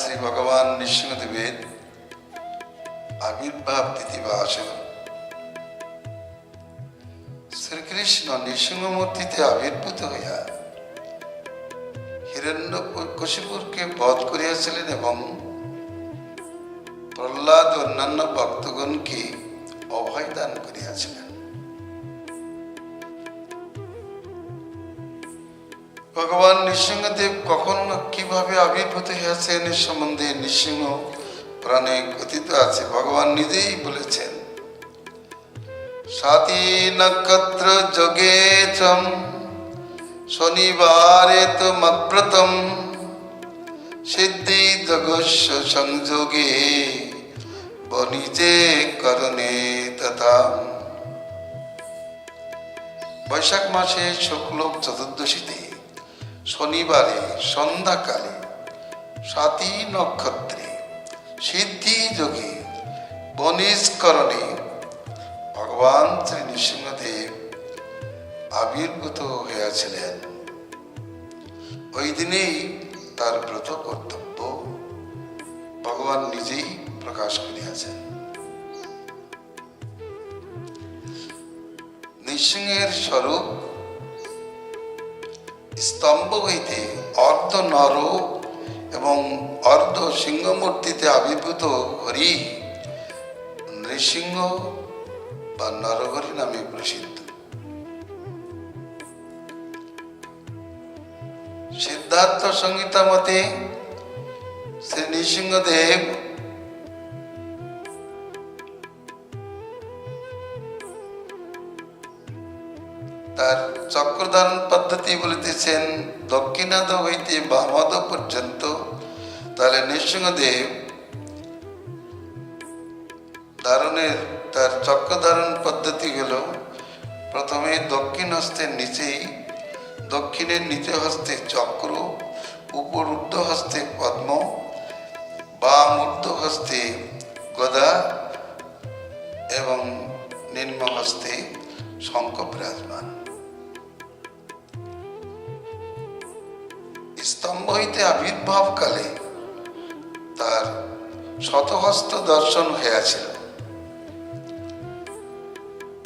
শ্রী ভগবান নৃসিংহদেবের আবির্ভাব তিথি বা আসর। শ্রীকৃষ্ণ নৃসিংহমূর্তিতে আবির্ভূত হইয়া হিরণ্যকশিপুরকে বধ করিয়াছিলেন এবং প্রহ্লাদ ও অন্যান্য ভক্তগণকে অভয় দান করিয়াছিলেন। ভগবান নৃসিংহদেব কখন কিভাবে আবির্ভূত হয়েছেন এ সম্বন্ধে নৃসিংহ পুরাণে কথিত আছে। ভগবান নিজেই বলেছেন, সাতি নক্ষত্র যোগে চম শনিবারে তমব্রতম সিদ্ধি জগস্য সংযোগে বনিজে করণে তথা। বৈশাখ মাসে শুক্ল চতুর্দশীতে শনিবারে সন্ধ্যাকালে সাতি নক্ষত্রে সিদ্ধি যোগে বনিজকরণে ভগবান শ্রী নৃসিংহদেব আবির্ভূত হয়েছিলেন। ওই দিনেই তার ব্রত কর্তব্য ভগবান নিজেই প্রকাশ করিয়াছেন। নৃসিংহের স্বরূপ স্তম্ভ হইতে অর্ধ নর এবং অর্ধ সিংহ মূর্তিতে আবির্ভূত হরি নৃসিংহ বা নরহরি নামে প্রসিদ্ধ। সিদ্ধার্থ সংহিতা মতে শ্রী নৃসিংহদেব তার চক্রধারণ পদ্ধতি বলিতেছেন দক্ষিণাদ হইতে বামাদ পর্যন্ত। তাহলে নৃসিংহদেব ধারণের তার চক্রধারণ পদ্ধতি হলো, প্রথমে দক্ষিণ হস্তের নিচেই দক্ষিণের নিচে হস্তে চক্র, উপর ঊর্ধ্ব হস্তে পদ্ম, বাম ঊর্ধ্ব হস্তে গদা এবং নিম্ন হস্তে শঙ্খ বিরাজমান। স্তম্ভ হইতে আবির্ভাব কালে তার শতহস্ত দর্শন হইয়াছিল।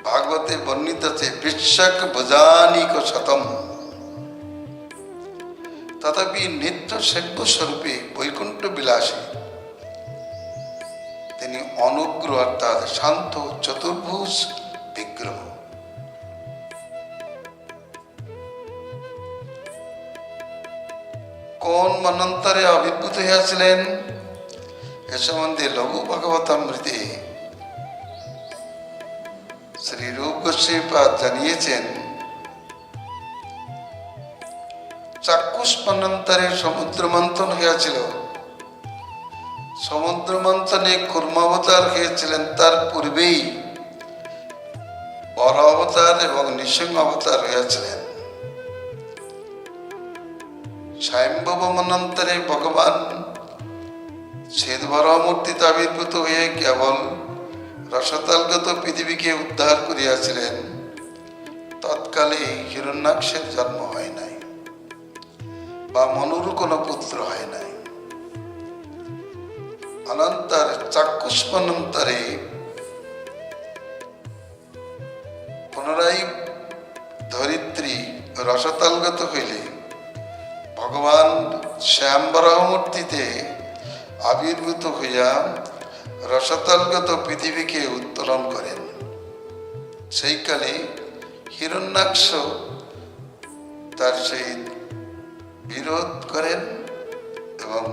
ভাগবতে বর্ণিত আছে বিশ্বক ভুজানিক শতম। তথাপি নিত্য সেব্য স্বরূপে বৈকুণ্ঠ বিলাসী তিনি অনুগ্রহ অর্থাৎ শান্ত চতুর্ভুজ বিগ্রহ। কোন মন্বন্তরে আবির্ভূত হইয়াছিলেন এ সম্বন্ধে লঘু ভাগবতামৃতে শ্রী রূপ গোস্বামীপাদ জানিয়েছেন, চাক্ষুষ মন্বন্তরে সমুদ্র মন্থন হইয়াছিল। সমুদ্র মন্থনে কুর্মাবতার হয়েছিলেন, তার পূর্বেই বর অবতার এবং নৃসিংহ অবতার হইয়াছিলেন। স্বয়ম্ভব মন্বন্তরে ভগবান শ্বেতবরাহ মূর্তিতে আবির্ভূত হয়ে কেবল রসতালগত পৃথিবীকে উদ্ধার করিয়াছিলেন। তৎকালে হিরণ্যাক্ষের জন্ম হয় নাই বা মনুর কোনো পুত্র হয় নাই। অনন্তর চাক্ষুষ মন্বন্তরে পুনরায় ধরিত্রী রসতালগত হইলে ভগবান শ্যামবরাহ মূর্তিতে আবির্ভূত হইয়া রসতালগত পৃথিবীকে উত্তোলন করেন। সেই কালে হিরণ্যাক্ষ তার সেই বিরোধ করেন এবং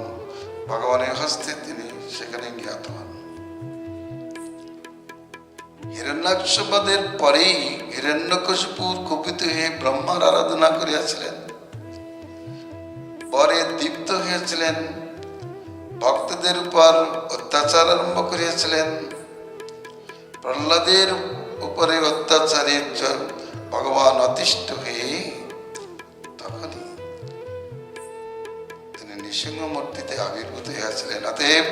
ভগবানের হস্তে তিনি সেখানে জ্ঞাত হন। হিরণ্যাক্ষবধের পরেই হিরণ্যকশিপু কুপিত হয়ে ব্রহ্মার আরাধনা করিয়াছিলেন। পরে দীপ্ত হয়েছিলেন, ভক্তদের উপর অত্যাচার আরম্ভ করিয়াছিলেন। প্রহ্লাদের উপরে অত্যাচারের ভগবান অতিষ্ঠ হয়ে তখনই তিনি নৃসিংহ মূর্তিতে আবির্ভূত হয়েছিলেন। অতএব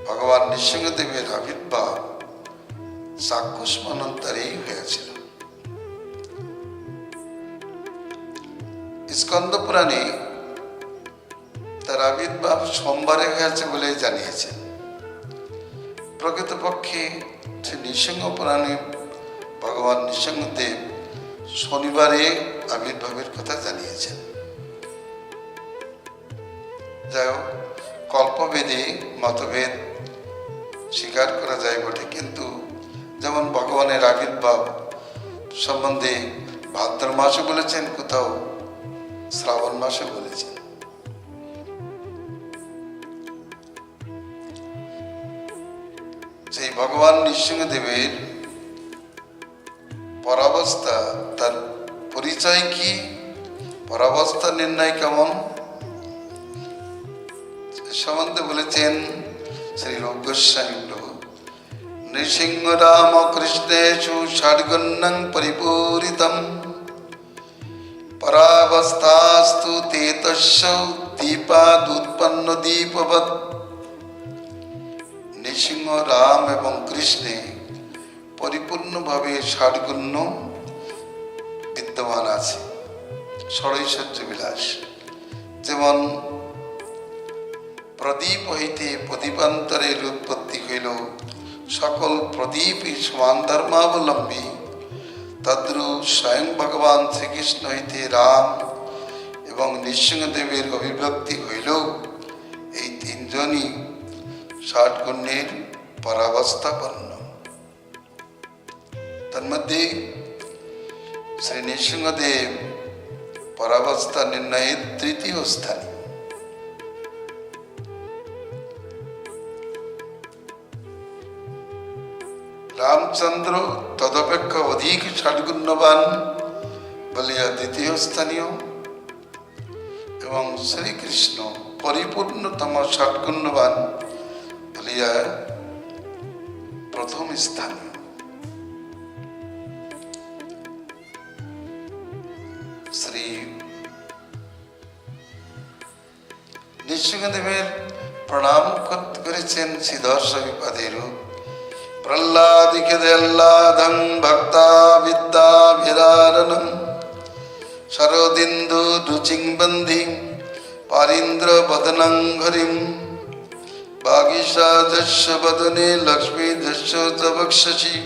ভগবান নৃসিংহদেবের আবির্ভাব চাক্ষুষ মন্বন্তরেই হয়েছিল। স্কন্দ পুরাণে তার তার আবির্ভাব সোমবারে হয়েছে বলে জানিয়েছেন। প্রকৃতপক্ষে শ্রী নৃসিংহ পুরাণে ভগবান নৃসিংহদেব শনিবারে আবির্ভাবের কথা জানিয়েছেন। যাই হোক, কল্পভেদে মতভেদ স্বীকার করা যায় বটে, কিন্তু যেমন ভগবানের আবির্ভাব সম্বন্ধে ভাদ্র মাসে বলেছেন, কোথাও শ্রাবণ মাসে বলেছেন। সেই ভগবান নৃসিংহদেবের পরাবস্থা, তার পরিচয় কি, পরাবস্থা নির্ণয় কেমন, সম্বন্ধে বলেছেন শ্রী রূপ গোস্বামী প্রভু। নৃসিংহ রাম কৃষ্ণেষু ষাড্গুণং পরিপূরিতম পরাবস্থাস্তু তে তস্য দীপাদুৎপন্ন দীপবৎ। নৃসিংহ রাম এবং কৃষ্ণে পরিপূর্ণভাবে ষাডগুণ্য বিদ্যমান আছে। ষড়ৈশ্বর্য বিলাস, যেমন প্রদীপ হইতে প্রদীপান্তরের উৎপত্তি হইল, সকল প্রদীপই সমান ধর্মাবলম্বী, তদ্রূপ স্বয়ং ভগবান শ্রীকৃষ্ণ হইতে রাম এবং নৃসিংহদেবের অভিব্যক্তি হইল। এই তিনজনই ষাটগুণ্যের পরাবস্থাপন্ন। তন্মধ্যে শ্রী নৃসিংহদেব পরাবস্থা নির্ণয়ের তৃতীয় স্থানে। রামচন্দ্র তদপেক্ষা অধিক ষাটগুণ্যবান বলিয়া দ্বিতীয় স্থানীয়, এবং শ্রীকৃষ্ণ পরিপূর্ণতম ষাটগুণ্যবান বলিয়া প্রথম স্থানীয়। শ্রী নৃসিংহদেবের প্রণাম করেছেন শ্রীধর্ষ বিপাদেরূপ। প্রহ্লাদিকেদাল্লাদং ভক্তা বিদ্যা বিরারণং শরদিন্দু রুচিং বন্ধি পারীন্দ্র বদনং হরিম বাগীশা যস্য বদনে লক্ষ্মী যস্য চ বক্ষসি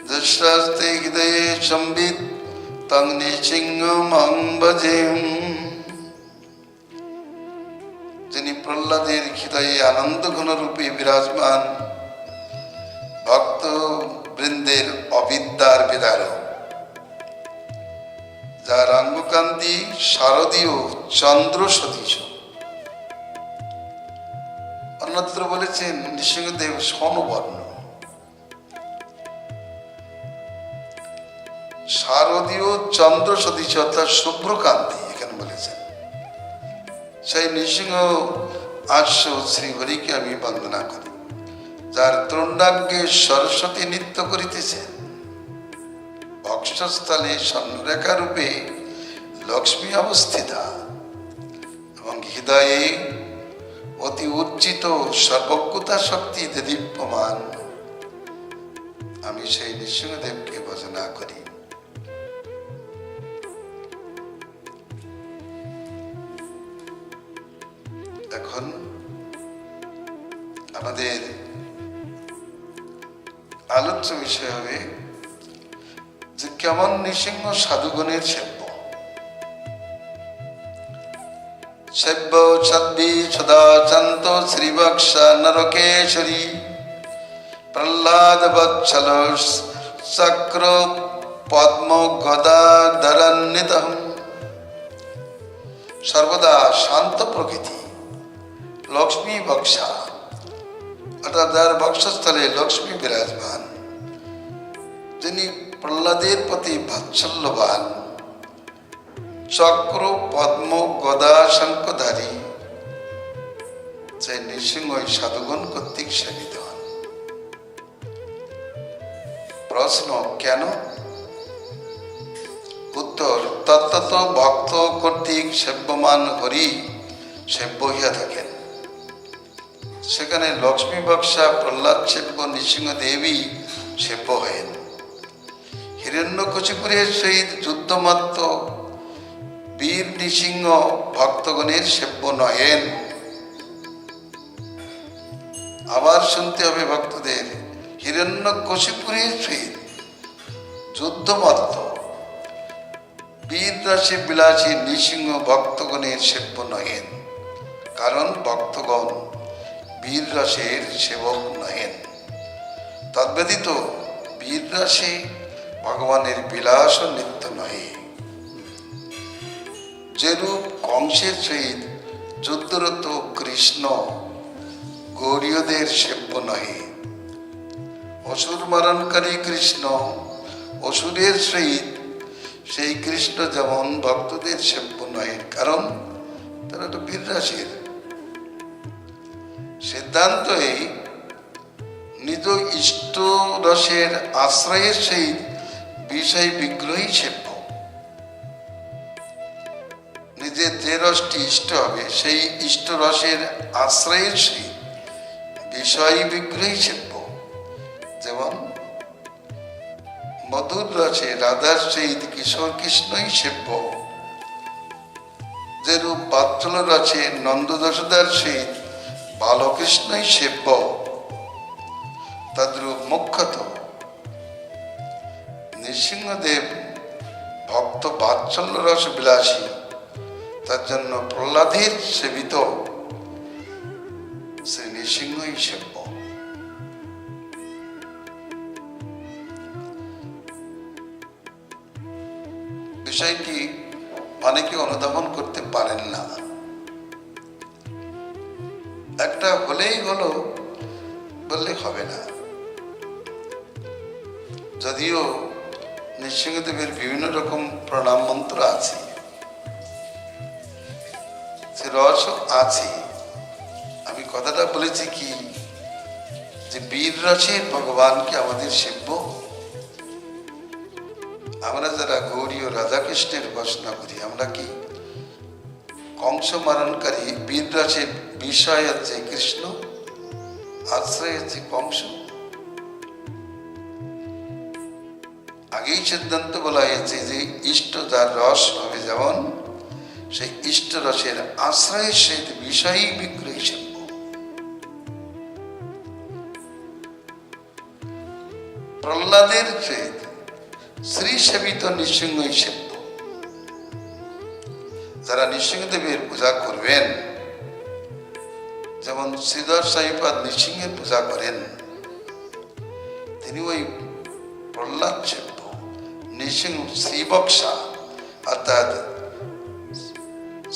যস্যাস্তে হৃদয়ে সম্বিত তং নৃসিংহমহং ভজে। যিনি প্রহ্লাদের হৃদয়ে আনন্দ ঘন রূপে বিরাজমান, ভক্ত বৃন্দের অবিদ্যার বিদারক, যার অঙ্গকান্তি শারদীয় চন্দ্র সদৃশ। অন্যত্র বলেছেন নৃসিংহদেব স্বর্ণবর্ণ, শারদীয় চন্দ্র সদৃশ অর্থাৎ শুভ্রকান্তি এখানে বলেছেন। সেই নৃসিংহ আস্য শ্রী হরিকে আমি বন্দনা করি, যার তরুণাঙ্গে সরস্বতী নৃত্য করিতেছেন, বক্ষস্থলে স্বর্ণরেখা রূপে লক্ষ্মী অবস্থিতা এবং হৃদয়ে অতি উজ্জিত সর্বজ্ঞতা শক্তি দীপ্যমান। আমি সেই নৃসিংহদেবকে ভজনা করি। এখন আমাদের আলোচ্য বিষয় হবে যে কেমন নৃসিংহ সাধুগণের সেব্য। সেব্য সদ্ভি সদাচান্ত শ্রীবক্ষা নরকেশ্বরী প্রহ্লাদ বৎসল চক্র পদ্ম গদাধরান্বিতঃ। সর্বদা শান্ত প্রকৃতি, লক্ষ্মী বক্ষা অর্থাৎ যার বক্ষস্থলে লক্ষ্মী বিরাজমান, যিনি প্রহ্লাদের প্রতি বাৎসল্যবান, চক্র পদ্ম গদা শঙ্খধারী, সেই নৃসিংহ সাধুগণ কর্তৃক সেবিত হন। প্রশ্ন, কেন? উত্তর, তত্ত্বত ভক্ত কর্তৃক সেব্যমান হরি সেব্য হইয়া থাকেন। সেখানে লক্ষ্মী বক্ষা প্রহ্লাদ সেব্য, নৃসিংহদেবী সেব্য হয়েন। হিরণ্যকশিপুরের সহিত যুদ্ধমাত্র বীর নৃসিংহ ভক্তগণের সেব্য নহেন। আবার শুনতে হবে ভক্তদের, হিরণ্যকশিপুরের সহিত যুদ্ধমত্ত বীর রাশি বিলাসী নৃসিংহ ভক্তগণের সেব্য নহেন, কারণ ভক্তগণ বীর রাশের সেবক নহেন। তদ্ব্যতীত বীর রাশি ভগবানের বিলাস ও নিত্য নহে। যেরূপ কংসের সহিত যুদ্ধরত কৃষ্ণ গৌরীয়দের সেব্য নহে, অসুর মারণকারী কৃষ্ণ অসুরের সহিত সেই কৃষ্ণ যেমন ভক্তদের সেব্য নহে, কারণ তারা তো বীর রাশির। সিদ্ধান্ত এই, নিজ ইষ্ট রসের আশ্রয়ের সহিত বিষয় বিগ্রহী সেব্য। নিজের যে রসটি ইষ্ট হবে সেই ইষ্ট রসের আশ্রয়ের সহিত বিষয় বিগ্রহী সেব্য। যেমন মধুর রসে রাধার সহিত কিশোর কৃষ্ণই সেব্য, যেরূপ বাৎসল্য রসে নন্দ যশোদার সহিত বালকৃষ্ণই সেব্য, তদ্রূপ মুখ্যত নৃসিংহদেব ভক্ত বাৎসল্য রস বিলাসী, তার জন্য প্রহ্লাদের সেবিত শ্রী নৃসিংহই সেব্য। বিষয়টি অনেকে অনুধাবন করতে পারেন না। একটা হলেই হলো বললে হবে না। যদিও নৃসিংহদেবের বিভিন্ন রকম প্রণাম মন্ত্র আছে, সে রস আছে। আমি কথাটা বলেছি কি, যে বীর রসের ভগবানকে আমাদের সেব্য। আমরা যারা গৌরী ও রাধাকৃষ্ণের উপাসনা করি, আমরা কি কংস মারণকারী বীর রসের বিষয় হচ্ছে কৃষ্ণ, আশ্রয় হচ্ছে কংস। আগেই সিদ্ধান্ত বলা হয়েছে যে ইষ্ট যার রস হবে, যেমন সেই ইষ্ট রসের আশ্রয়ের সহিত বিষয়ই বিগ্রহী সেব্য। প্রহ্লাদের সহিত শ্রী সেবিত নৃসিংহই সেব্য। যারা নৃসিংহদেবের পূজা করবেন, যেমন শ্রীধর সাহিপাদ নৃসিংহের পূজা করেন, তিনি ওই প্রহ্লাদ সেব্য। নৃসিংহ শ্রীবক্সা অর্থাৎ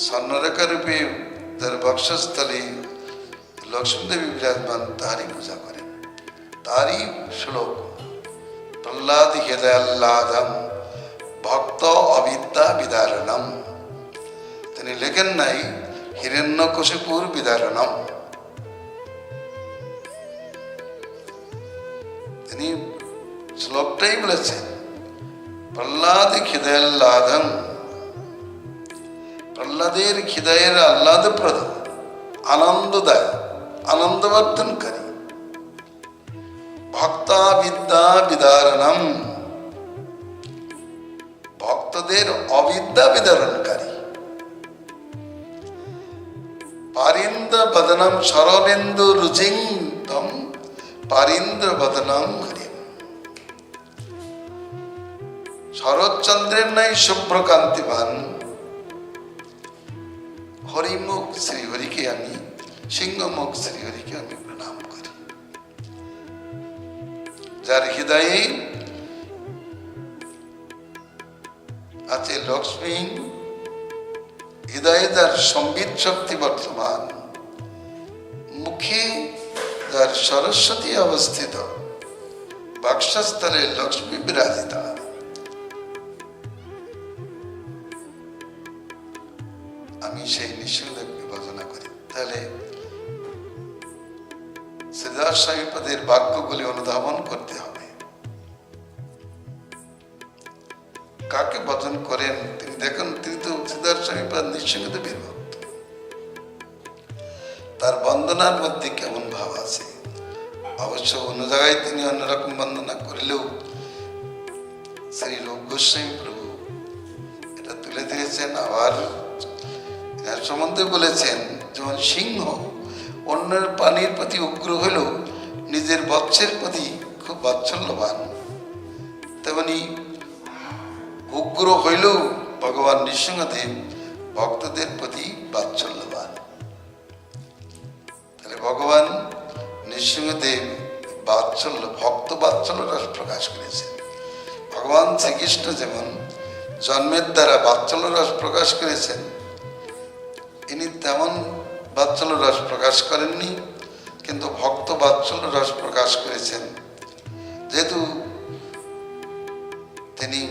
স্বর্ণরেখা রূপে যার বক্ষস্থলে লক্ষ্মীদেবী বিরাজমান, তারই পূজা করেন। তারই শ্লোক প্রহ্লাদ হৃদয়াহ্লাদম ভক্ত অবিদ্যা বিদারণম। তিনি লেখেন নাই হিরণ্যকশিপুর বিদারণম, তিনি শ্লোকটাই বলেছেন প্রহ্লাদ হৃদয়াহ্লাদম। প্রহ্লাদের হৃদয়ের আহ্লাদপ্রদ, আনন্দদায়, আনন্দবর্ধনকারী, ভক্তা বিদ্যা বিদারণম, ভক্তদের অবিদ্যা বিদারণকারী, পারিন্দ্র বদনম শরণেন্দু রুচিন্তম পারিন্দ্র বদনম হরিম। শরৎচন্দ্রের নাই শুভ্রকান্তিমান হরিমুখ শ্রীহরিকে আমি, সিংহমুখ শ্রীহরিকে আমি প্রণাম করি। যার হৃদয়ে আছে লক্ষ্মী, হৃদয়ে যার সম্বিত শক্তি বর্তমান, মুখে যার সরস্বতী অবস্থিত, বাক্সস্থলে লক্ষ্মী বিরাজিতা, আমি সেই নৃসিংহদেবকে ভজনা করি। তাহলে শ্রীধর সাহিপদের বাক্যগুলি অনুধাবন করতে হবে। কাকে ভজন করেন তিনি দেখুন, তিনি তো শ্রীধর সাহিপদ নৃসিংহদেবের ভক্ত। তার বন্দনার মধ্যে কেমন ভাব আছে। অবশ্য অন্য জায়গায় তিনি অন্যরকম বন্দনা করলেও শ্রী রূপ গোস্বামী প্রভু এটা তুলে তুলে ধরেছেন। আবার এনার সম্বন্ধে বলেছেন যেমন সিংহ অন্যের প্রাণীর প্রতি উগ্র হলেও নিজের বৎসের প্রতি খুব বাৎসল্যবান, তেমনি উগ্র হইলেও ভগবান নৃসিংহদেব ভক্তদের প্রতি বাৎসল্যবান। তাহলে ভগবান নৃসিংহদেব বাৎসল্য, ভক্ত বাৎসল্য রস প্রকাশ করেছেন। ভগবান শ্রীকৃষ্ণ যেমন জন্মের দ্বারা বাৎসল্য রস প্রকাশ করেছেন, ইনি তেমন বাৎসল্য রস প্রকাশ করেননি, কিন্তু ভক্ত বাৎসল্য রস প্রকাশ করেছেন। যেহেতু তিনি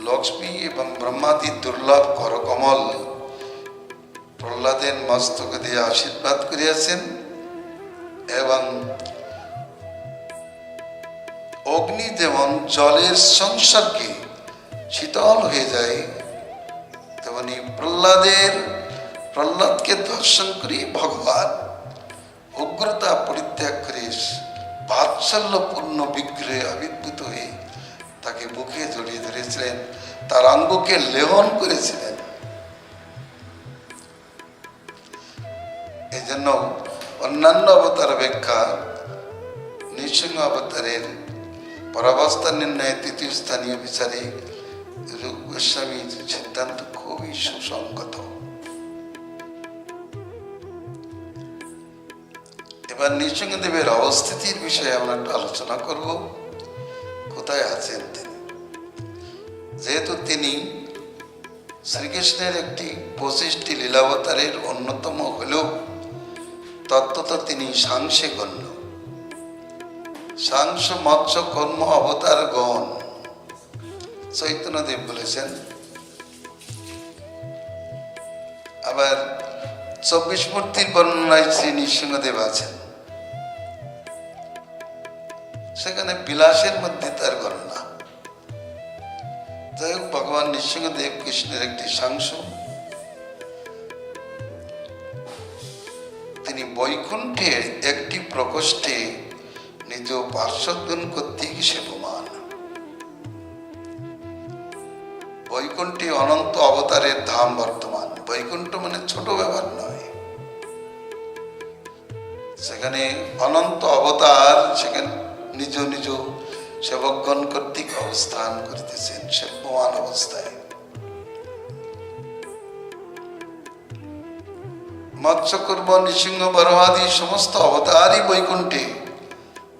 লক্ষ্মী এবং ব্রহ্মাদি দুর্লভ করকমল প্রহ্লাদের মস্তকে দিয়ে আশীর্বাদ করিয়াছেন, এবং অগ্নি যেমন জলের সংসর্গে শীতল হয়ে যায়, তেমনি প্রহ্লাদকে দর্শন করি ভগবান উগ্রতা পরিত্যাগ করে বাৎসল্যপূর্ণ বিগ্রহে আবির্ভূত হয়ে তাকে বুকে জড়িয়ে ধরেছিলেন, তার অঙ্গকে লেহন করেছিলেন। এই জন্য অন্যান্য অবতার অপেক্ষা নৃসিংহ অবতারের পরাবস্থা নির্ণয়ে তৃতীয় স্থানীয় বিচারে রূপ গোস্বামীর সিদ্ধান্ত খুবই সুসংগত। এবার নৃসিংহদেবের অবস্থিতির বিষয়ে আমরা একটু আলোচনা করব। কোথায় আছেন তিনি? যেহেতু তিনি শ্রীকৃষ্ণের একটি 25টি লীলাবতারের অন্যতম হলেও তত্ত্বত তিনি সাংসে গণ্য। সাংস মৎস্য কর্ম অবতার গণ চৈতন্যদেব বলেছেন। আবার 24 মূর্তির বর্ণনায় শ্রী নৃসিংহদেব আছেন, সেখানে বিলাসের মধ্যে তার গণনা। যাই হোক, ভগবান নৃসিংহদেব কৃষ্ণের একটি সাংস। তিনি বৈকুণ্ঠের একটি প্রকোষ্ঠে নিজ পার্শ্বদগণ কর্তৃক সেবমান। বৈকুণ্ঠে অনন্ত অবতারের ধাম বর্তমান। বৈকুণ্ঠ মানে ছোট ব্যাপার নয়, সেখানে অনন্ত অবতার, সেখানে নিজ নিজ সেবকগণ কর্তৃক অবস্থান করিতেছেন সেব্যমান অবস্থায়। মৎস্যকূর্ম নৃসিংহ বরাহাদি সমস্ত অবতারই বৈকুণ্ঠে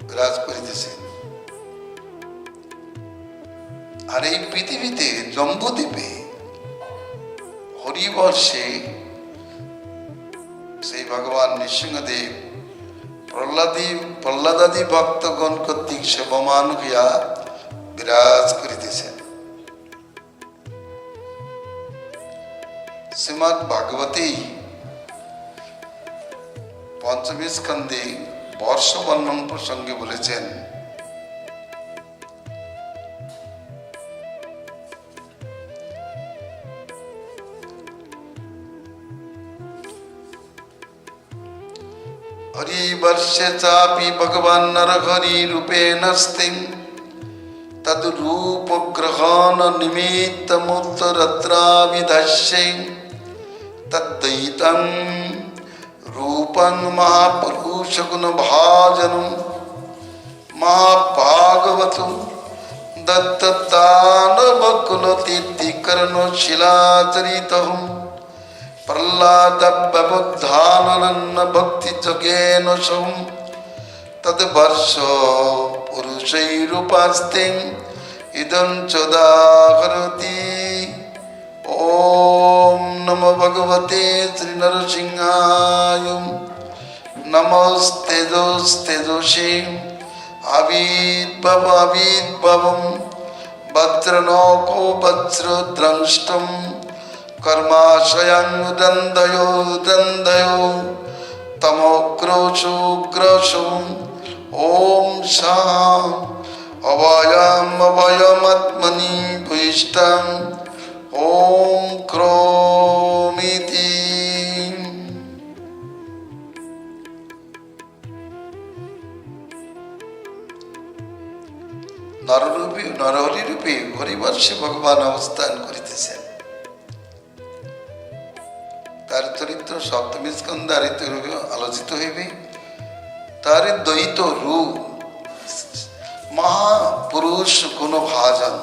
বিরাজ করিতেছেন। আর এই পৃথিবীতে জম্বুদ্বীপে হরিবর্ষে সেই ভগবান নৃসিংহদেব প্রহ্লাদাদি ভক্তগণ কর্তৃক সেবমান হইয়া বিরাজ করিতেছেন। শ্রীমদ্ ভাগবতী পঞ্চমী স্কন্ধে বর্ষ বর্ণন প্রসঙ্গে বলেছেন, হরিবর্ষে চাপি ভগবান নরহরি রূপেণ স্থিম তদ্রূপ গ্রহণ নিমিত্তমুত্তরত্রাবিধস্যে তদ্দৈতং রূপং মহাপুরুষ গুণ ভাজনম মহাভাগবতম দত্তদানবকুলতীর্থিকর্ণ শিলাচরিতঃ প্রহ্লাদব্যবুদ্ধানন্য ভক্তি যোগেন সম তদ্বর্ষ পুরুষৈরূপাস্তে ইদং চোদাহরতি। ওম নমো ভগবতে শ্রী নরসিংহায়। নমস্তেজস্তেজসে আবির্ভবম বজ্রনখো বজ্রদ্রষ্টম কর্মাশয়ং দন্দয়ো তমোগ্রশো ওম শাহ অভয়মাত্মনি ভূয়িষ্ঠং ওম ক্রোমিতি। নরহরি রূপে হরিবর্ষে ভগবান অবস্থান করিতেছেন। তার চরিত্র সপ্তমী স্কন্ধে আলোচিত হইবে। তার দ্বৈত রূপ মহাপুরুষ গুণভাজন,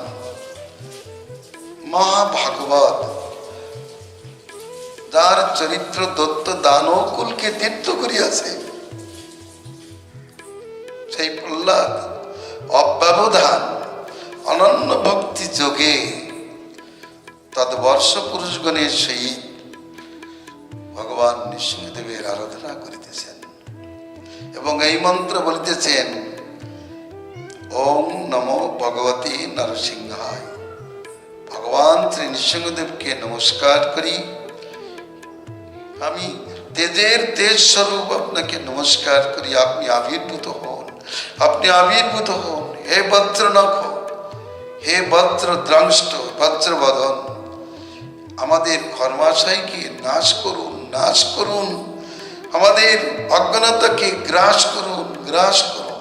মহাভাগবত, যার চরিত্র দত্ত দানকুলকে তীর্থ করিয়াছে, সেই প্রহ্লাদ অব্যবধান অনন্য ভক্তি যোগে তদ্বর্ষ পুরুষগণের সহিত ভগবান নৃসিংহদেবের আরাধনা করিতেছেন এবং এই মন্ত্র বলিতেছেন, ওম নমো ভগবতী নরসিংহায়। ভগবান শ্রী নৃসিংহদেবকে নমস্কার করি, আমি তেজের তেজ স্বরূপ আপনাকে নমস্কার করি। আপনি আবির্ভূত হন, আপনি আবির্ভূত হন। হে বজ্রনখ, হে বজ্র দ্রাংষ্ট, বজ্রবদন, আমাদের কর্মাশয়কে নাশ করুন, নাশ করুন। আমাদের অজ্ঞানতাকে গ্রাস করুন, গ্রাস করুন।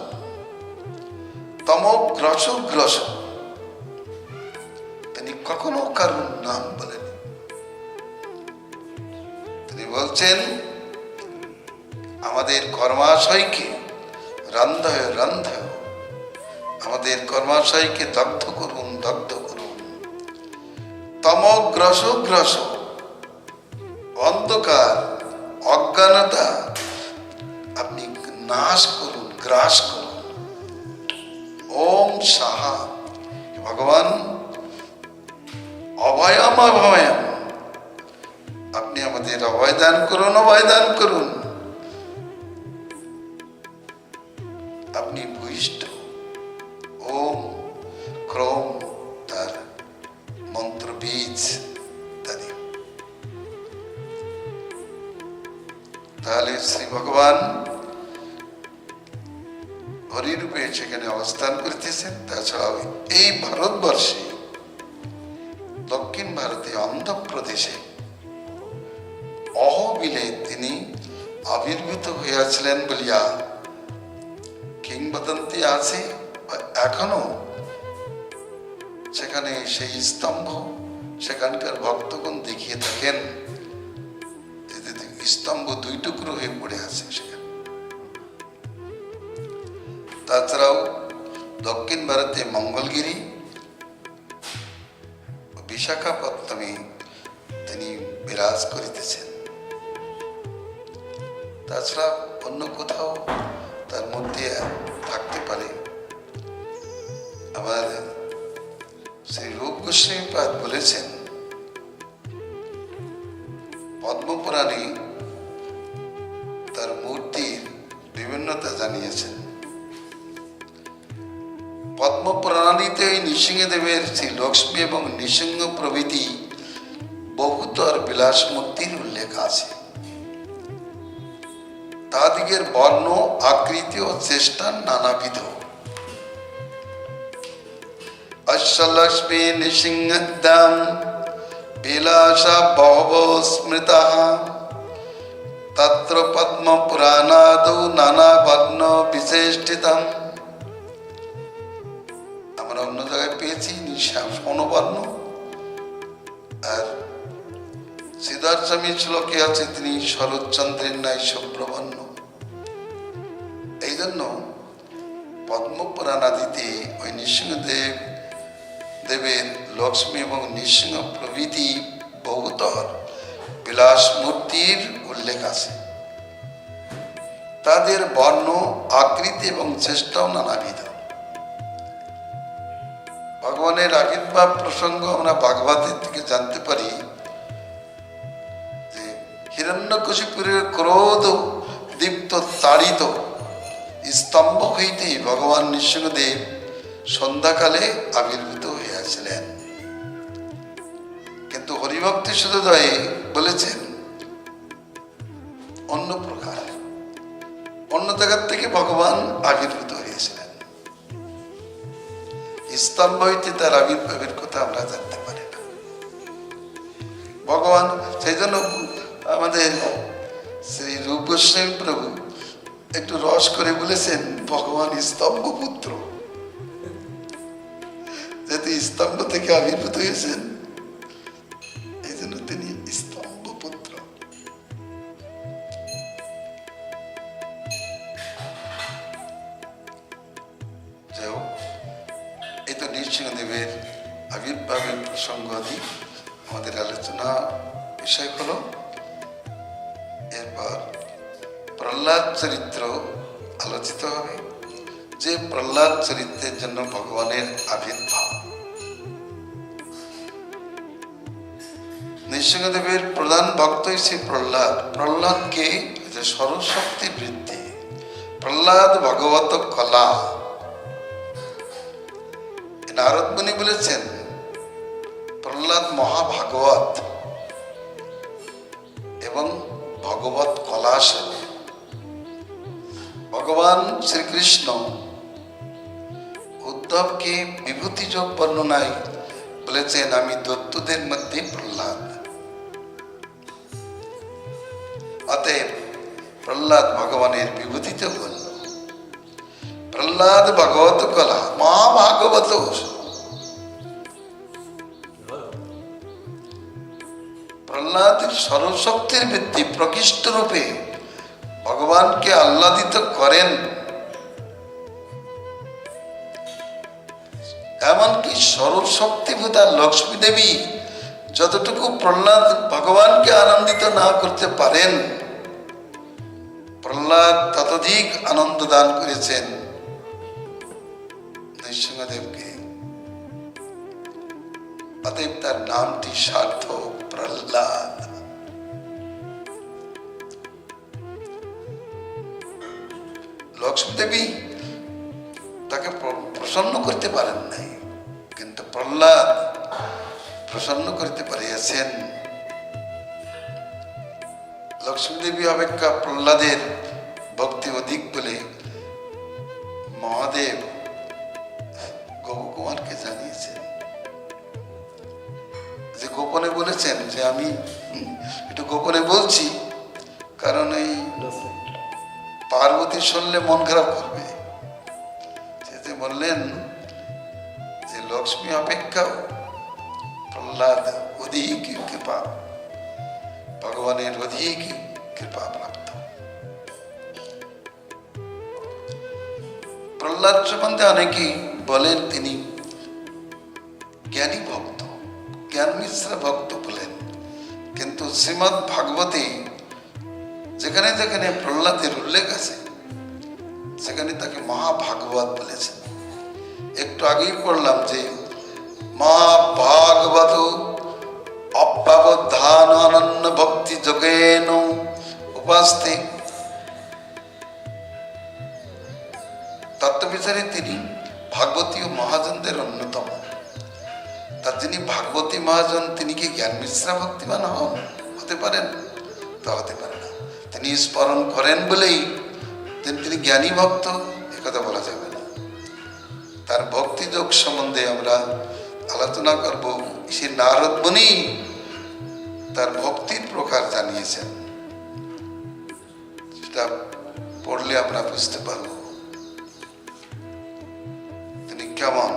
তমগ্রস গ্রস, তিনি কখনো কারণ নাম বলেন। তিনি বলছেন আমাদের কর্মাশয়কে রন্ধয় রন্ধয়, আমাদের কর্মাশয়কে দগ্ধ করুন, দগ্ধ করুন। তমগ্রস গ্রস, অন্ধকার অজ্ঞানতা আপনি নাশ করুন, গ্রাস করুন। ওম সাহা, ভগবান অভয়ম অভয়ম, আপনি আমাদের অভয় দান করুন, অভয় দান করুন। আপনি ভূইষ্ঠ। ওম ক্রোম তার মন্ত্র বীজ ইত্যাদি। তাহলে শ্রী ভগবান হরিরূপে সেখানে অবস্থান করিতেছেন। তাছাড়াও এই ভারতবর্ষে, দক্ষিণ ভারতে অন্ধ্রপ্রদেশে অহবিলে তিনি আবির্ভূত হইয়াছিলেন বলিয়া কিংবদন্তি আছে। এখনো সেখানে সেই স্তম্ভ সেখানকার ভক্তগণ দেখিয়ে থাকেন, স্তম্ভ দুই টুকরো হয়ে পড়ে আছে সেখানে। তাছাড়াও দক্ষিণ ভারতে মঙ্গলগিরি, বিশাখাপত্তমে তিনি বিরাজ করিতেছেন। তাছাড়া অন্য কোথাও তার মধ্যে থাকতে পারে। আবার শ্রী রূপ গোস্বামীপাদ বলেছেন, পদ্মপুরাণে তার মূর্তির বিভিন্নতা জানিয়েছেন। পদ্মপুরাণীতে নৃসিংহদেবের শ্রী লক্ষ্মী এবং নৃসিংহ প্রভৃতি বহুতর বিলাস মূর্তির উল্লেখ আছে। তাদিগের বর্ণ, আকৃতি ও চেষ্টা নানাবিধ। অশ্বলক্ষ্মী নৃসিংহদ্যাম বিলাসা বহব স্মৃতা, তত্র পদ্ম পুরাণাদৌ নানা বর্ণ বিশেষ্টিতম। আমরা অন্য জায়গায় পেয়েছি স্বর্ণবর্ণ, আর সিদ্ধার্থস্বামী শ্লোকে আছে তিনি শরৎচন্দ্রের ন্যায় শুভ্রবর্ণ। এই জন্য পদ্মপুরাণ আদিতে ওই নৃসিংহদেব দেবের লক্ষ্মী এবং নৃসিংহ প্রভৃতি বহুতর বিলাস মূর্তির উল্লেখ আছে। তাদের বর্ণ, আকৃতি এবং চেষ্টাও নানাবিধ। ভগবানের আবির্ভাব প্রসঙ্গ আমরা ভাগবতের থেকে জানতে পারি যে হিরণ্যকশিপুরের ক্রোধ দীপ্ত তাড়িত স্তম্ভ হইতে ভগবান নৃসিংহদেব সন্ধ্যাকালে আবির্ভূত হইয়াছিলেন। কিন্তু হরিভক্তি সুধোদয়ে বলেছেন অন্য প্রকার, অন্য জায়গার থেকে ভগবান আবির্ভূত হয়েছিলেন। স্তম্ভ হইতে তার আবির্ভাবের কথা আমরা জানতে পারি না। ভগবান সেই জন্য আমাদের শ্রী রূপ গোস্বামী প্রভু একটু রস করে বলেছেন ভগবান স্তম্ভ পুত্র, যেহেতু স্তম্ভ থেকে আবির্ভূত হয়েছেন এই জন্য তিনি স্তম্ভ পুত্র। নৃসিংহদেবের আবির্ভাবের প্রসঙ্গ আদি আমাদের আলোচনা বিষয় হলো। এরপর প্রহ্লাদ চরিত্র আলোচিত হবে, যে প্রহ্লাদ চরিত্রের জন্য ভগবানের আবির্ভাব। নৃসিংহদেবের প্রধান ভক্ত হচ্ছে প্রহ্লাদ। প্রহ্লাদকে সরস্বতী বৃদ্ধি, প্রহ্লাদ ভগবত কলা। নারদ মুনি বলেছেন প্রহ্লাদ মহাভাগবত এবং ভগবত কলা সেবী। ভগবান শ্রীকৃষ্ণ উদ্ধবকে বিভূতি যোগ বর্ণনায় বলেছেন, আমি দত্তদের মধ্যে প্রহ্লাদ। অতএব প্রহ্লাদ ভগবানের বিভূতিতে বলল। প্রহ্লাদ ভগবত কলা মহাভাগবত। প্রহ্লাদ সর্বশক্তির বৃদ্ধি, প্রকৃষ্ট রূপে ভগবানকে আহ্লাদিত করেন। এমনকি সর্বশক্তিভূতা লক্ষ্মী দেবী যতটুকু প্রহ্লাদ ভগবানকে আনন্দিত না করতে পারেন, প্রহ্লাদ ততোধিক আনন্দ দান করেছেন নৃসিংহদেবকে। অতএব তার নামটি সার্থক, প্রহ্লাদ। লক্ষ্মী দেবী তাকে প্রসন্ন করতে পারেন নাই, কিন্তু প্রহ্লাদ প্রসন্ন করতে পারিয়াছেন। লক্ষ্মী দেবী অপেক্ষা প্রহ্লাদের ভক্তি অধিক বলে মহাদেব গোপকুমারকে জানিয়েছেন, যে গোপনে বলেছেন যে আমি একটু গোপনে বলছি, কারণ এই পার্বতী শুনলে মন খারাপ করবে। সেতে বললেন যে লক্ষ্মী অপেক্ষা প্রহ্লাদ অধিক কৃপা, ভগবানের অধিক কৃপা প্রাপ্ত। প্রহ্লাদ সম্বন্ধে অনেকেই বলেন তিনি জ্ঞানী ভক্ত, জ্ঞান মিশ্র ভক্ত বলেন, কিন্তু শ্রীমদ্ ভাগবতে যেখানে যেখানে প্রহ্লাদের উল্লেখ আছে সেখানে তাকে মহাভাগবত বলেছেন। একটু আগেই পড়লাম যে মহাভাগবত অব্যবধান অনন্য ভক্তি যোগেন উপাস্তে। তত্ত্ববিচারে তিনি ভাগবতীয় মহাজনদের অন্যতম। তার যিনি ভাগবতী মহাজন, তিনি কি জ্ঞান মিশ্রা ভক্তিমান হতে পারেন? তা হতে পারে না। তিনি স্মরণ করেন বলেই তিনি জ্ঞানী ভক্ত, একথা বলা যাবে না। তার ভক্তিযোগ সম্বন্ধে আমরা আলোচনা করব। শ্রী নারদ মুনি তার ভক্তির প্রকার জানিয়েছেন, সেটা পড়লে আমরা বুঝতে পারব তিনি কেমন।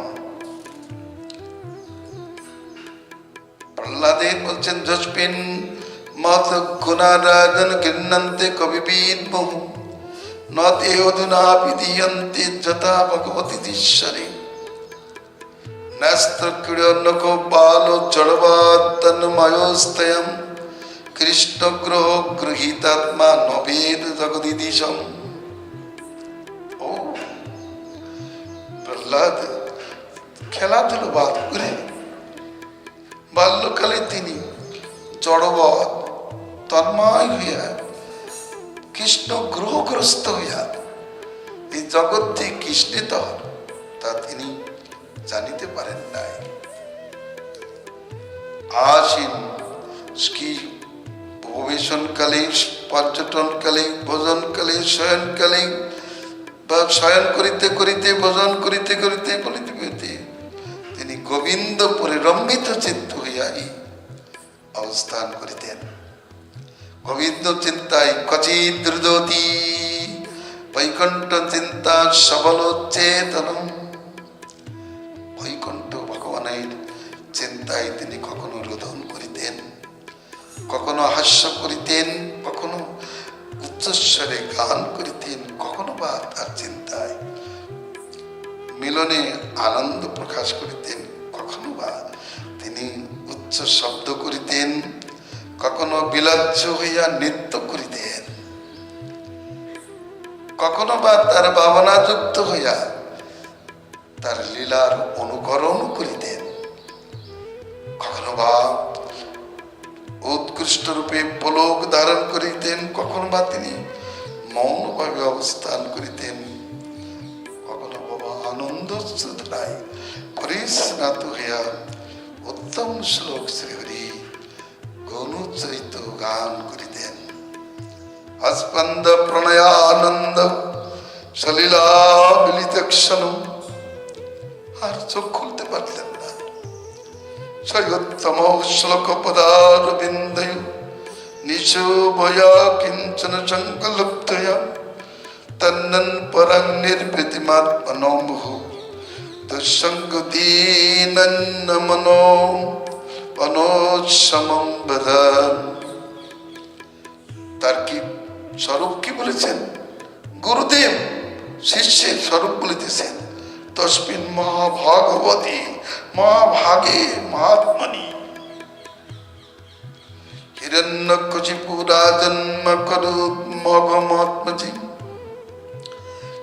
প্রহ্লাদের বলছেন যস্মিন মত গুণারাজন গৃহ্ণন্তে কবিবিদ বহু নতে অধুনা বিধীয়ন্তে যথা ভগবতী ঈশ্বরে নাস্ত ক্রীড়নকো বাল জড়বাত্তন্ময়োস্তয়ম কৃষ্ণ গ্রহ গৃহীতাত্মা নবেদ জগদীশম। ও প্রহ্লাদ খেলাধুলো বাদ করে বাল্যকালে তিনি জড়বৎ তন্ময় হইয়া কৃষ্ণ গ্রহগ্রস্ত হইয়া এই জগৎ থেকে কৃষ্ণিত তা তিনি জানিতে পারেন নাই। আসীন কি উপবেশনকালে, পর্যটনকালে, ভোজনকালে, শয়নকালে বা শয়ন করিতে করিতে, ভোজন করিতে করিতে, বলিতে বলিতে তিনি গোবিন্দপুরে রম্মিত চিত্ত হইয়াই অবস্থান করিতেন। গোবিন্দ চিন্তায় ক্বচিৎ রুদতি বৈকুণ্ঠ চিন্তা সবলোচ্চেতনম। বৈকুণ্ঠ ভগবানের চিন্তায় তিনি কখনো রোদন করিতেন, কখনো হাস্য করিতেন, কখনো উচ্চস্বরে গান করিতেন, কখনো বা তার চিন্তায় মিলনে আনন্দ প্রকাশ করিতেন, উচ্চ শব্দ করিতেন, কখনো বিলাজ্য হইয়া নৃত্য করিতেন, কখনো বা তার ভাবনাযুক্ত হইয়া তার লীলার অনুকরণ করিতেন, কখনো বা উৎকৃষ্ট রূপে পলক ধারণ করিতেন, কখনো বা তিনি মৌনভাবে অবস্থান করিতেন, কখনো বাবা আনন্দ ধারায় পরিস্নাত হইয়া উত্তম শ্লোক শ্রীহরি গৌণচরিত গান করিতেন। আস্পন্দ প্রণয়ানন্দ সলীলা মিলিত ক্ষণ, আর চোখ খুলতে পারতেন না। সৈগোত্তম শ্লোক পদার বিন্দয় নিশোভয়া কিঞ্চন সংকলুপ্তয়া তন্নন পরং নির্বৃতিমাত্মনোমুহ দুঃসঙ্গ দীনন্ন মনো অনোৎসমম বদান। তার কি স্বরূপ কি বলেছেন? গুরুদেব শিষ্যের স্বরূপ বলিতেছেন, তস্মিন মহাভাগবতী মহাভাগে মহাত্মনি হিরণ্যকশিপু রাজন্ম করুৎ মগমাত্মজি।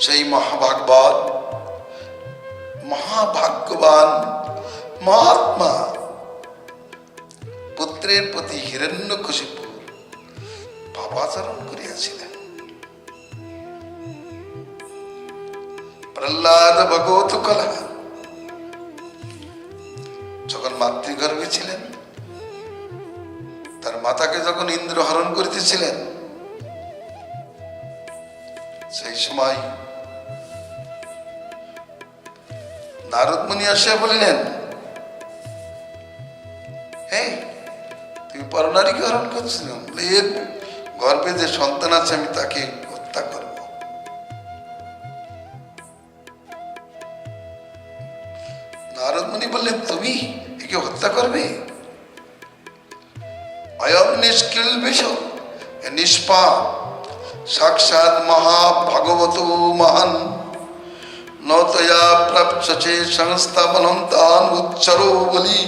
সেই মহাভাগবত, মহাভাগ্যবান মহাত্মা পুত্রের প্রতি হিরণ্যকশিপু পাপাচরণ করিয়াছিলেন। প্রহ্লাদ ভগবত কলা যখন মাতৃগর্ভে ছিলেন, তার মাতাকে যখন ইন্দ্র হরণ করিতেছিলেন, সেই সময় নারদ মুনি আসিয়া বলিলেন, হে তুমি পরনারীকে হরণ করছিল, এর গর্ভে যে সন্তান আছে আমি তাকে হত্যা করব। নারদ মুনি বললেন, তুমি একে হত্যা করবে? অয়ম নিষ্কিলবিষ নিষ্পাপ সাক্ষাৎ মহাভাগবত মহান নতয়া প্রাপ্যছে সংস্থাপনন্তান উচ্চরো বলি।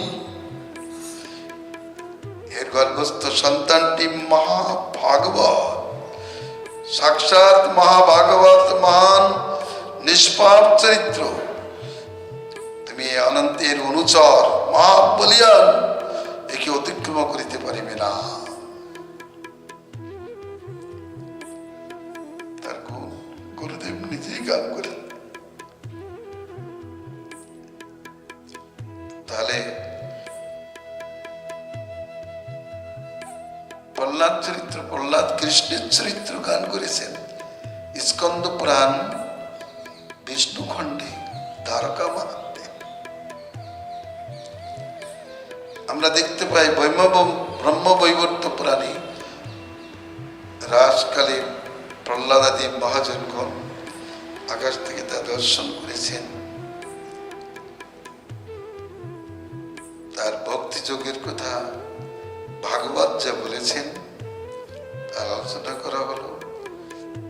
এর গর্ভস্থ সন্তানটি মহাভাগবত, সাক্ষাৎ মহাভাগবত মহান নিষ্পাপ চরিত্র। তুমি অনন্তের অনুচর মহাবলিয়ান, একে অতিক্রম করিতে পারিবে না। তার গুরুদেব নিজেই গান করেন। তাহলে প্রহ্লাদ চরিত্র, প্রহ্লাদ কৃষ্ণের চরিত্র গান করেছেন স্কন্দ পুরাণ বিষ্ণু খণ্ডে দ্বারকা মাহাত্ম্যে। আমরা দেখতে পাই ব্রহ্মবৈবর্ত পুরাণে রাসকালে প্রহ্লাদ আদি মহাজনগণ আকাশ থেকে তা দর্শন করেছেন। তার ভক্তিযোগের কথা ভাগবত যা বলেছেন তার আলোচনা করা হলো।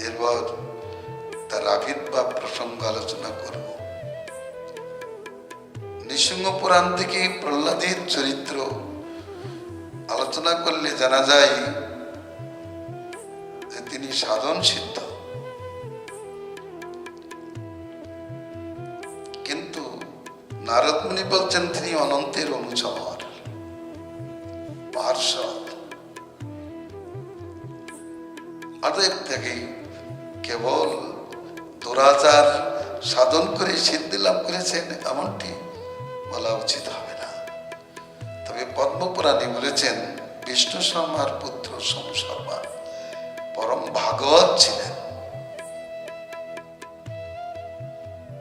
এরপর তার আবির্ভাব প্রসঙ্গ আলোচনা করব। নৃসিংহ পুরাণ থেকে প্রহ্লাদের চরিত্র আলোচনা করলে জানা যায় যে তিনি সাধন সিদ্ধ, কিন্তু নারদ মুনি বলছেন তিনি অনন্তের অনুচর পার্ষদ। অতএব থেকে কেবল দুরাচার সাধন করে সিদ্ধি লাভ করেছেন এমনটি বলা উচিত হবে না। তবে পদ্মপুরাণে বলেছেন বিষ্ণু শর্মার পুত্র সোম শর্মা পরম ভাগবত ছিলেন।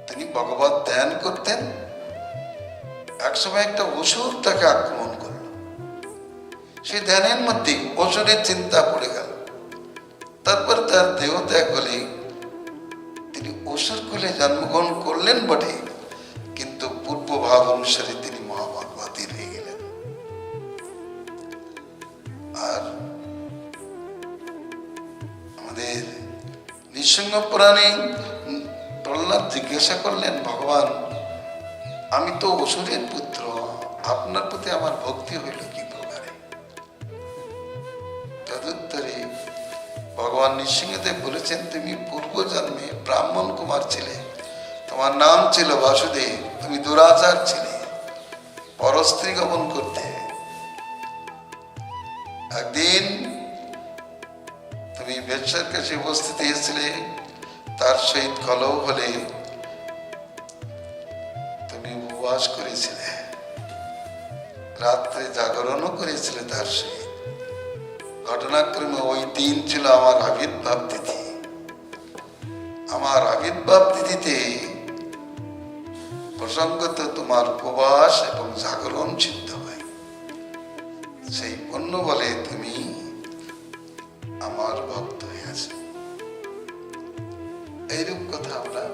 তিনি ভগবত ধ্যান করতেন। একসময় একটা অসুর তাকে আক্রমণ করল। সেই ধ্যানের মধ্যে অসুরের চিন্তা পড়ে গেল। তারপর তার দেহ ত্যাগ হলে তিনি অসুর কুলে জন্মগ্রহণ করলেন বটে, কিন্তু পূর্ব ভাব অনুসারে তিনি মহাভাগবতী হয়ে গেলেন। আর আমাদের নৃসিংহ পুরাণে প্রহ্লাদ জিজ্ঞাসা করলেন, ভগবান আমি তো অসুরের পুত্র, আপনার প্রতি আমার ভক্তি হইল কি প্রকারে? তদুত্তরে ভগবান নৃসিংহদেব বলেছেন, তুমি পূর্ব জন্মে ব্রাহ্মণ কুমার ছিলে, তোমার নাম ছিল বাসুদেব, তুমি দুরাচার ছিলে, পরস্ত্রী গমন করতে। একদিন তুমি বেশ্যার কাছে উপস্থিত হয়েছিলে, তার সহিত কলহ হলে তুমি উপবাস করেছিলে, রাত্রে জাগরণও করেছিলে তার সহিত। ঘটনাক্রমে ওই দিন ছিল আমার আবির্ভাব তিথি। আমার আবির্ভাব তিথিতে প্রসঙ্গত তোমার উপবাস এবং জাগরণ সিদ্ধ হয়। সেই পুণ্য বলে তুমি আমার ভক্ত হয়েছ। এইরূপ কথা আমরা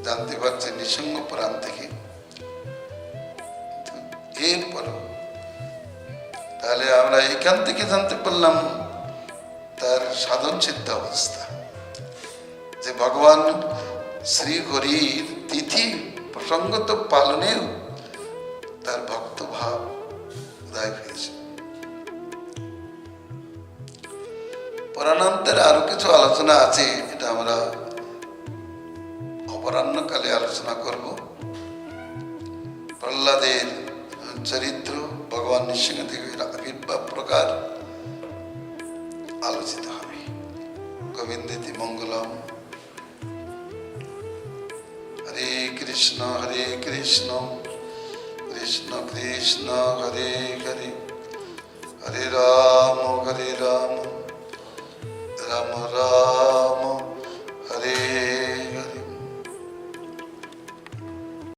জানতে পারছি নৃসিংহ পুরাণ থেকে। এরপরও তাহলে আমরা এখান থেকে জানতে পারলাম তার সাধন সিদ্ধ অবস্থা, যে ভগবান শ্রী হরির তিথি প্রসঙ্গত পালনেও তার ভক্ত ভাব উদয় হয়েছে। পুরাণান্তের আরো কিছু আলোচনা আছে, এটা আমরা অপরাহ্নকালে আলোচনা করব। প্রহ্লাদের চরিত্র, ভগবান নৃসিংহদেবের আবির্ভাব প্রকার আলোচিত হবে। গোবিন্দেতি মঙ্গলম। হরে কৃষ্ণ কৃষ্ণ কৃষ্ণ হরে হরে।